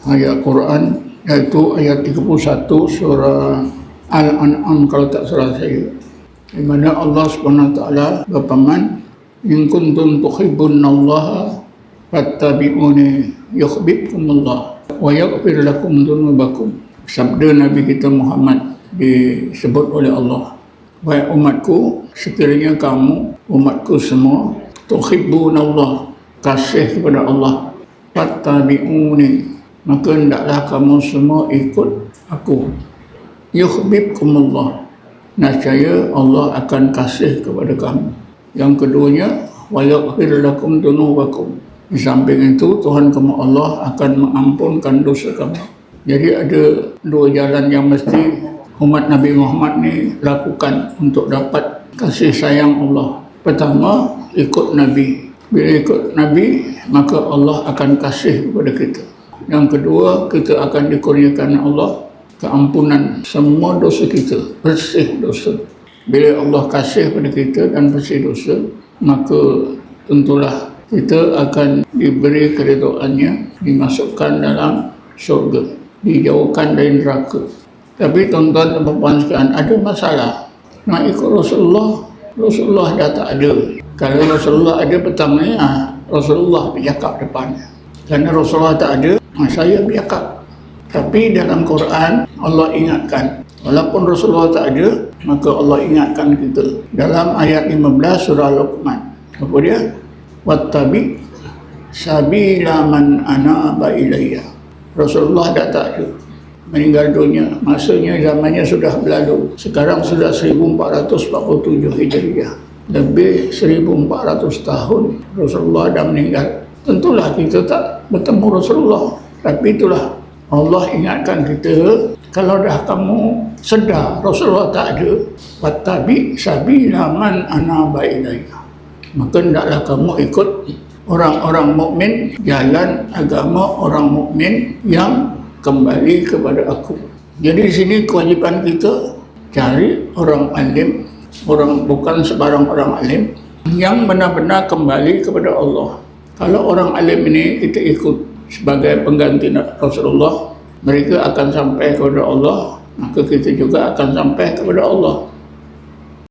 ayat Quran, iaitu ayat 31 surah Al-An'am kalau tak salah saya, di mana Allah SWT berfirman, in kuntum tuhibbunallaha fattabi'uni yuhibbukumullah wa yaghfir lakum dzunubakum. Sabda Nabi kita Muhammad disebut oleh Allah, wahai umatku, sekiranya kamu, umatku semua, tuhibbunallah, kasih kepada Allah, fattabi'uni, maka hendaklah kamu semua ikut aku, yuhibbukumullah, nescaya Allah akan kasih kepada kamu. Yang keduanya, wa yaghfir lakum dzunubakum, di samping itu Tuhan kamu Allah akan mengampunkan dosa kamu. Jadi ada dua jalan yang mesti umat Nabi Muhammad ni lakukan untuk dapat kasih sayang Allah. Pertama, ikut Nabi. Bila ikut Nabi, maka Allah akan kasih kepada kita. Yang kedua, kita akan dikurniakan Allah keampunan semua dosa kita, bersih dosa. Bila Allah kasih kepada kita dan bersih dosa, maka tentulah kita akan diberi keridhaannya, dimasukkan dalam syurga, dijauhkan dari neraka. Tapi tuan-tuan dan puan sekalian, ada masalah nak ikut Rasulullah. Rasulullah dah tak ada. Kalau Rasulullah ada pertamanya, Rasulullah bercakap depan. Kerana Rasulullah tak ada, saya bercakap. Tapi dalam Quran Allah ingatkan, walaupun Rasulullah tak ada, maka Allah ingatkan kita dalam ayat 15 surah Luqman. Apa dia? Wattabi sabila man anaba ilayya. Rasulullah dah tak ada, meninggal dunia, masanya zamannya sudah berlalu. Sekarang sudah 1447 Hijriah, lebih 1400 tahun Rasulullah dah meninggal. Tentulah kita tak bertemu Rasulullah, tapi itulah Allah ingatkan kita, kalau dah kamu sedar Rasulullah tak ada, wattabi sabila man anaba ilayya, maka hendaklah kamu ikut orang-orang mukmin, jalan agama orang mukmin yang kembali kepada aku. Jadi di sini kewajipan kita cari orang alim, orang bukan sebarang orang alim yang benar-benar kembali kepada Allah. Kalau orang alim ini kita ikut sebagai pengganti Rasulullah, mereka akan sampai kepada Allah, maka kita juga akan sampai kepada Allah.